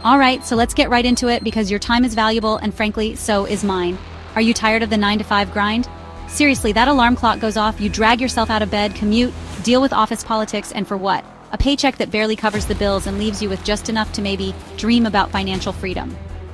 Alright, so let's get right into it because your time is valuable and frankly, so is mine. Are you tired of the 9 to 5 grind? Seriously, that alarm clock goes off, you drag yourself out of bed, commute, deal with office politics, and for what? A paycheck that barely covers the bills and leaves you with just enough to maybe dream about financial freedom.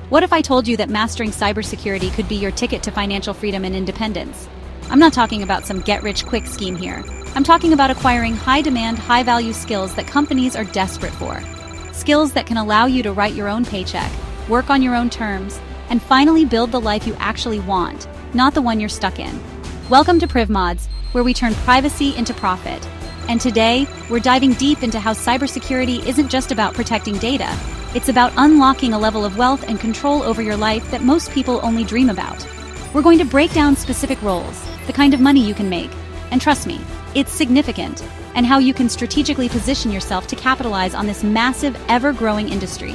What if I told you that mastering cybersecurity could be your ticket to financial freedom and independence? I'm not talking about some get-rich-quick scheme here. I'm talking about acquiring high-demand, high-value skills that companies are desperate for. Skills that can allow you to write your own paycheck, work on your own terms, and finally build the life you actually want, not the one you're stuck in. Welcome to PrivMods, where we turn privacy into profit. And today, we're diving deep into how cybersecurity isn't just about protecting data. It's about unlocking a level of wealth and control over your life that most people only dream about. We're going to break down specific roles, the kind of money you can make, and trust me, it's significant, and how you can strategically position yourself to capitalize on this massive, ever-growing industry.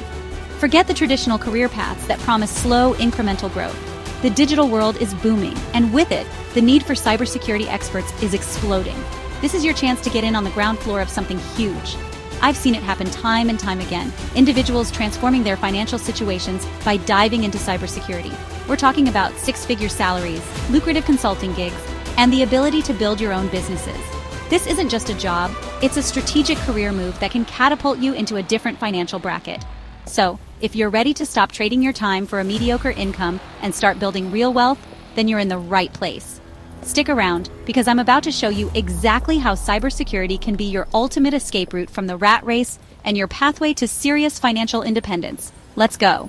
Forget the traditional career paths that promise slow, incremental growth. The digital world is booming, and with it, the need for cybersecurity experts is exploding. This is your chance to get in on the ground floor of something huge. I've seen it happen time and time again. Individuals transforming their financial situations by diving into cybersecurity. We're talking about 6-figure salaries, lucrative consulting gigs, and the ability to build your own businesses. This isn't just a job, it's a strategic career move that can catapult you into a different financial bracket. So, if you're ready to stop trading your time for a mediocre income and start building real wealth, then you're in the right place. Stick around, because I'm about to show you exactly how cybersecurity can be your ultimate escape route from the rat race and your pathway to serious financial independence. Let's go.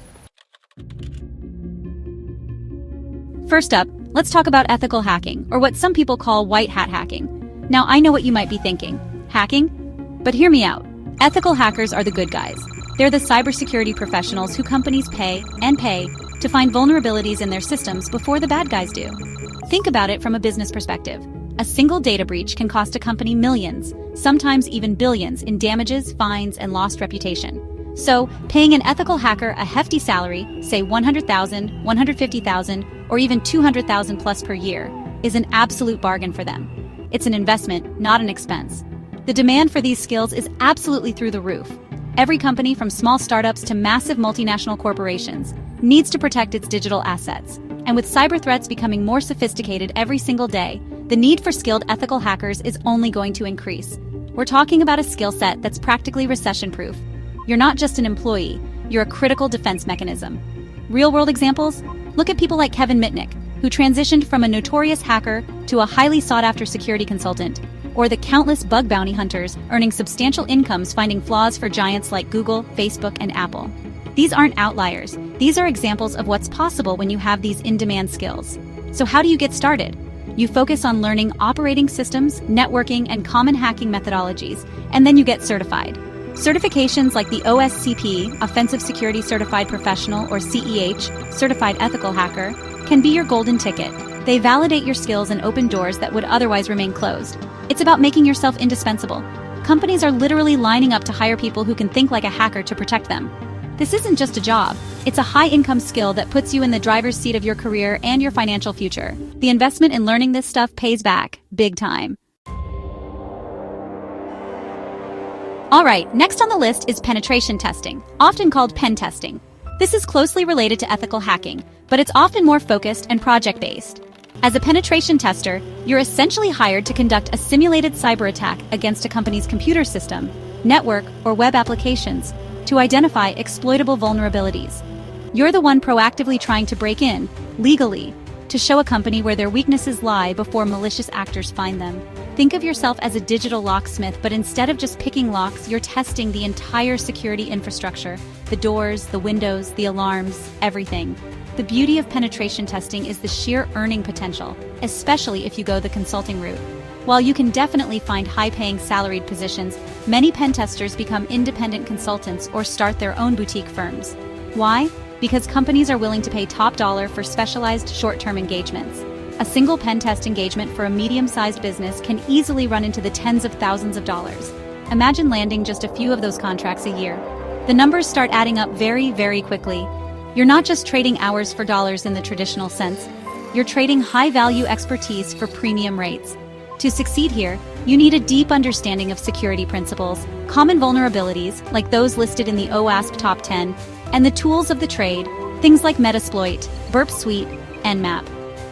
First up, let's talk about ethical hacking, or what some people call white hat hacking. Now, I know what you might be thinking. Hacking? But hear me out. Ethical hackers are the good guys. They're the cybersecurity professionals who companies pay to find vulnerabilities in their systems before the bad guys do. Think about it from a business perspective. A single data breach can cost a company millions, sometimes even billions, in damages, fines, and lost reputation. So, paying an ethical hacker a hefty salary, say $100,000, $150,000, or even $200,000 plus per year, is an absolute bargain for them. It's an investment, not an expense. The demand for these skills is absolutely through the roof. Every company, from small startups to massive multinational corporations, needs to protect its digital assets. And with cyber threats becoming more sophisticated every single day, the need for skilled ethical hackers is only going to increase. We're talking about a skill set that's practically recession-proof. You're not just an employee, you're a critical defense mechanism. Real-world examples? Look at people like Kevin Mitnick, who transitioned from a notorious hacker to a highly sought-after security consultant, or the countless bug bounty hunters earning substantial incomes finding flaws for giants like Google, Facebook, and Apple. These aren't outliers. These are examples of what's possible when you have these in-demand skills. So how do you get started? You focus on learning operating systems, networking, and common hacking methodologies, and then you get certified. Certifications like the OSCP, Offensive Security Certified Professional, or CEH, Certified Ethical Hacker, can be your golden ticket. They validate your skills and open doors that would otherwise remain closed. It's about making yourself indispensable. Companies are literally lining up to hire people who can think like a hacker to protect them. This isn't just a job, it's a high-income skill that puts you in the driver's seat of your career and your financial future. The investment in learning this stuff pays back, big time. Alright, next on the list is penetration testing, often called pen testing. This is closely related to ethical hacking, but it's often more focused and project-based. As a penetration tester, you're essentially hired to conduct a simulated cyber attack against a company's computer system, network, or web applications, to identify exploitable vulnerabilities. You're the one proactively trying to break in, legally, to show a company where their weaknesses lie before malicious actors find them. Think of yourself as a digital locksmith, but instead of just picking locks, you're testing the entire security infrastructure, the doors, the windows, the alarms, everything. The beauty of penetration testing is the sheer earning potential, especially if you go the consulting route. While you can definitely find high-paying salaried positions, many pen testers become independent consultants or start their own boutique firms. Why? Because companies are willing to pay top dollar for specialized short-term engagements. A single pen test engagement for a medium-sized business can easily run into the tens of thousands of dollars. Imagine landing just a few of those contracts a year. The numbers start adding up very, very quickly. You're not just trading hours for dollars in the traditional sense. You're trading high-value expertise for premium rates. To succeed here, You need a deep understanding of security principles, common vulnerabilities, like those listed in the OWASP Top 10, and the tools of the trade, things like Metasploit, Burp Suite, and Nmap.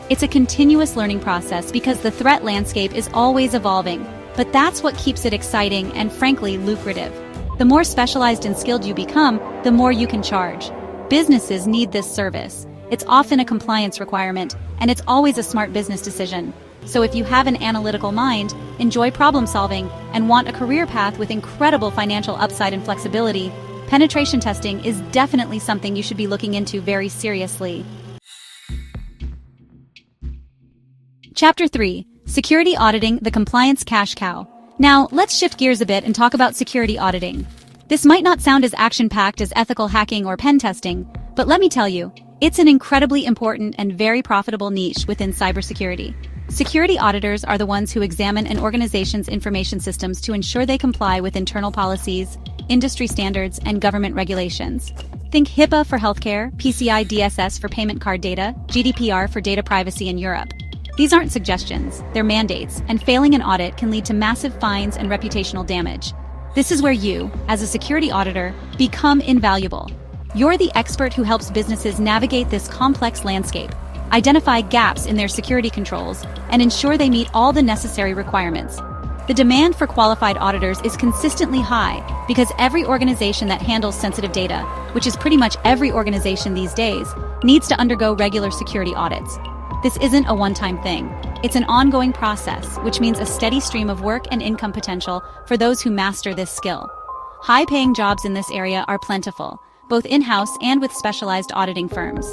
It's a continuous learning process because the threat landscape is always evolving, but that's what keeps it exciting and, frankly, lucrative. The more specialized and skilled you become, the more you can charge. Businesses need this service. It's often a compliance requirement, and it's always a smart business decision. So if you have an analytical mind, enjoy problem solving, and want a career path with incredible financial upside and flexibility, penetration testing is definitely something you should be looking into very seriously. Chapter 3. Security Auditing, the Compliance Cash Cow. Now, let's shift gears a bit and talk about security auditing. This might not sound as action-packed as ethical hacking or pen testing, but let me tell you, it's an incredibly important and very profitable niche within cybersecurity. Security auditors are the ones who examine an organization's information systems to ensure they comply with internal policies, industry standards, and government regulations. Think HIPAA for healthcare, PCI DSS for payment card data, GDPR for data privacy in Europe. These aren't suggestions, they're mandates, and failing an audit can lead to massive fines and reputational damage. This is where you, as a security auditor, become invaluable. You're the expert who helps businesses navigate this complex landscape, identify gaps in their security controls, and ensure they meet all the necessary requirements. The demand for qualified auditors is consistently high because every organization that handles sensitive data, which is pretty much every organization these days, needs to undergo regular security audits. This isn't a one-time thing. It's an ongoing process, which means a steady stream of work and income potential for those who master this skill. High-paying jobs in this area are plentiful, both in-house and with specialized auditing firms.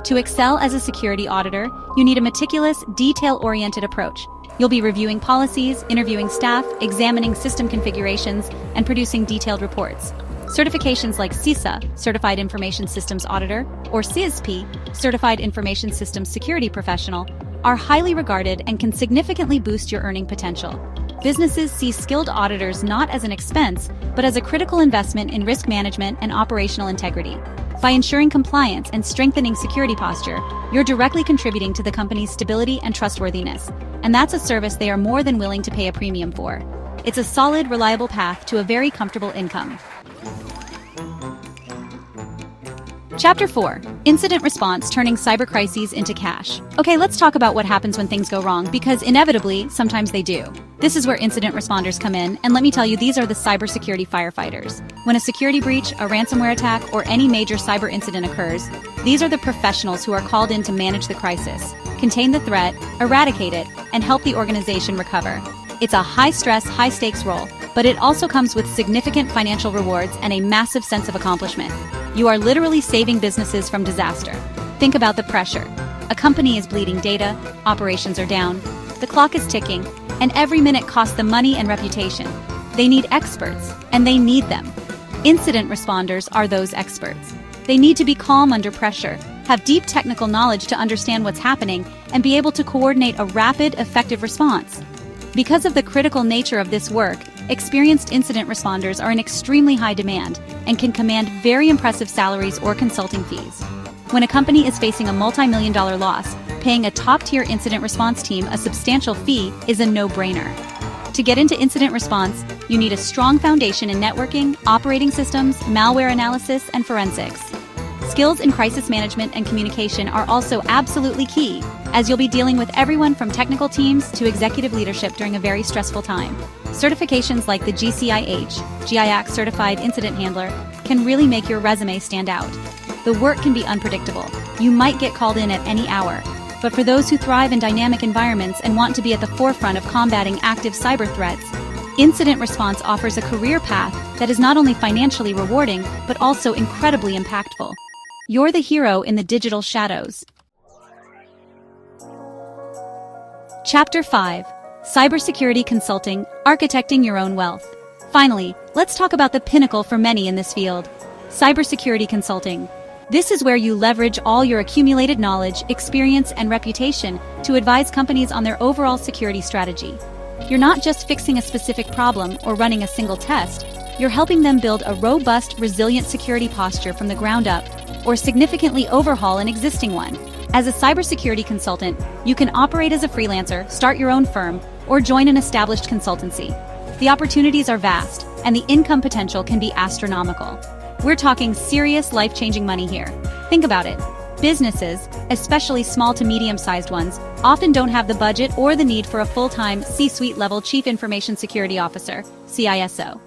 To excel as a security auditor, you need a meticulous, detail-oriented approach. You'll be reviewing policies, interviewing staff, examining system configurations, and producing detailed reports. Certifications like CISA, Certified Information Systems Auditor, or CISP, Certified Information Systems Security Professional, are highly regarded and can significantly boost your earning potential. Businesses see skilled auditors not as an expense, but as a critical investment in risk management and operational integrity. By ensuring compliance and strengthening security posture, you're directly contributing to the company's stability and trustworthiness, and that's a service they are more than willing to pay a premium for. It's a solid, reliable path to a very comfortable income. Chapter 4. Incident Response, Turning Cyber Crises into Cash. Okay, let's talk about what happens when things go wrong, because inevitably, sometimes they do. This is where incident responders come in, and let me tell you, these are the cybersecurity firefighters. When a security breach, a ransomware attack, or any major cyber incident occurs, these are the professionals who are called in to manage the crisis, contain the threat, eradicate it, and help the organization recover. It's a high-stress, high-stakes role, but it also comes with significant financial rewards and a massive sense of accomplishment. You are literally saving businesses from disaster. Think about the pressure. A company is bleeding data, operations are down, the clock is ticking, and every minute costs them money and reputation. They need experts, and they need them. Incident responders are those experts. They need to be calm under pressure, have deep technical knowledge to understand what's happening, and be able to coordinate a rapid, effective response. Because of the critical nature of this work, experienced incident responders are in extremely high demand and can command very impressive salaries or consulting fees. When a company is facing a multi-million-dollar loss, paying a top-tier incident response team a substantial fee is a no-brainer. To get into incident response, you need a strong foundation in networking, operating systems, malware analysis, and forensics. Skills in crisis management and communication are also absolutely key, as you'll be dealing with everyone from technical teams to executive leadership during a very stressful time. Certifications like the GIAC Certified Incident Handler can really make your resume stand out. The work can be unpredictable. You might get called in at any hour. But for those who thrive in dynamic environments and want to be at the forefront of combating active cyber threats, incident response offers a career path that is not only financially rewarding, but also incredibly impactful. You're the hero in the digital shadows. Chapter 5. Cybersecurity Consulting, Architecting Your Own Wealth. Finally, let's talk about the pinnacle for many in this field, cybersecurity consulting. This is where you leverage all your accumulated knowledge, experience, and reputation to advise companies on their overall security strategy. You're not just fixing a specific problem or running a single test, you're helping them build a robust, resilient security posture from the ground up, or significantly overhaul an existing one. As a cybersecurity consultant, you can operate as a freelancer, start your own firm, or join an established consultancy. The opportunities are vast, and the income potential can be astronomical. We're talking serious life-changing money here. Think about it. Businesses, especially small to medium-sized ones, often don't have the budget or the need for a full-time C-suite level Chief Information Security Officer, CISO.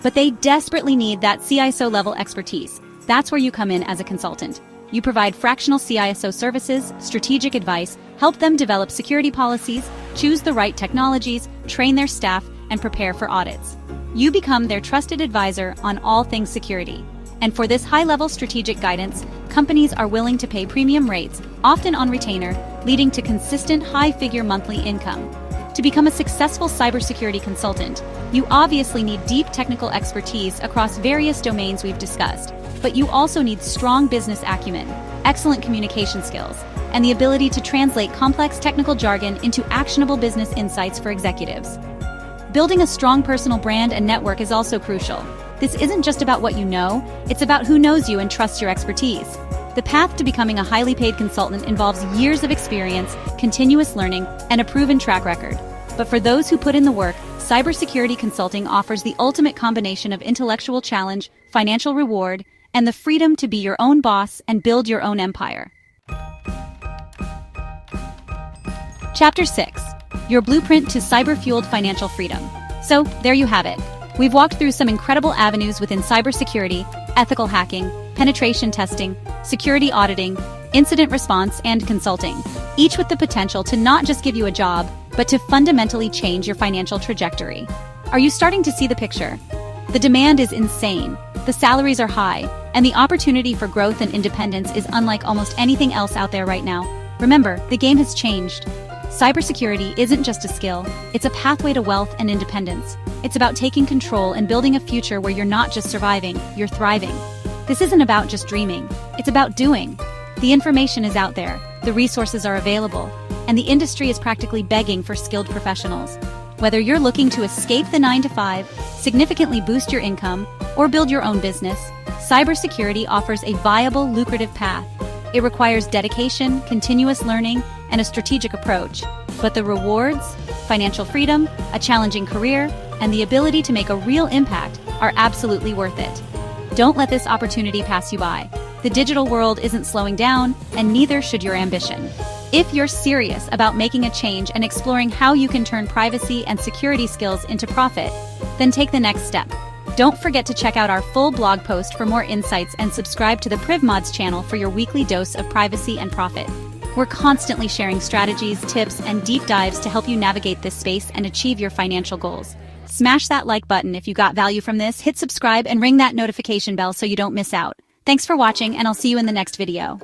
But they desperately need that CISO level expertise. That's where you come in as a consultant. You provide fractional CISO services, strategic advice, help them develop security policies, choose the right technologies, train their staff, and prepare for audits. You become their trusted advisor on all things security. And for this high-level strategic guidance, companies are willing to pay premium rates, often on retainer, leading to consistent high-figure monthly income. To become a successful cybersecurity consultant, you obviously need deep technical expertise across various domains we've discussed, but you also need strong business acumen, excellent communication skills, and the ability to translate complex technical jargon into actionable business insights for executives. Building a strong personal brand and network is also crucial. This isn't just about what you know, it's about who knows you and trusts your expertise. The path to becoming a highly paid consultant involves years of experience, continuous learning, and a proven track record. But for those who put in the work, cybersecurity consulting offers the ultimate combination of intellectual challenge, financial reward, and the freedom to be your own boss and build your own empire. Chapter 6. Your Blueprint to Cyber-Fueled Financial Freedom. So, there you have it. We've walked through some incredible avenues within cybersecurity, ethical hacking, penetration testing, security auditing, incident response, and consulting, each with the potential to not just give you a job, but to fundamentally change your financial trajectory. Are you starting to see the picture? The demand is insane, the salaries are high, and the opportunity for growth and independence is unlike almost anything else out there right now. Remember, the game has changed. Cybersecurity isn't just a skill, it's a pathway to wealth and independence. It's about taking control and building a future where you're not just surviving, you're thriving. This isn't about just dreaming, it's about doing. The information is out there, the resources are available, and the industry is practically begging for skilled professionals. Whether you're looking to escape the 9-to-5, significantly boost your income, or build your own business, cybersecurity offers a viable, lucrative path. It requires dedication, continuous learning, and a strategic approach. But the rewards, financial freedom, a challenging career, and the ability to make a real impact are absolutely worth it. Don't let this opportunity pass you by. The digital world isn't slowing down, and neither should your ambition. If you're serious about making a change and exploring how you can turn privacy and security skills into profit, then take the next step. Don't forget to check out our full blog post for more insights and subscribe to the PrivMods channel for your weekly dose of privacy and profit. We're constantly sharing strategies, tips, and deep dives to help you navigate this space and achieve your financial goals. Smash that like button if you got value from this, hit subscribe, and ring that notification bell so you don't miss out. Thanks for watching, and I'll see you in the next video.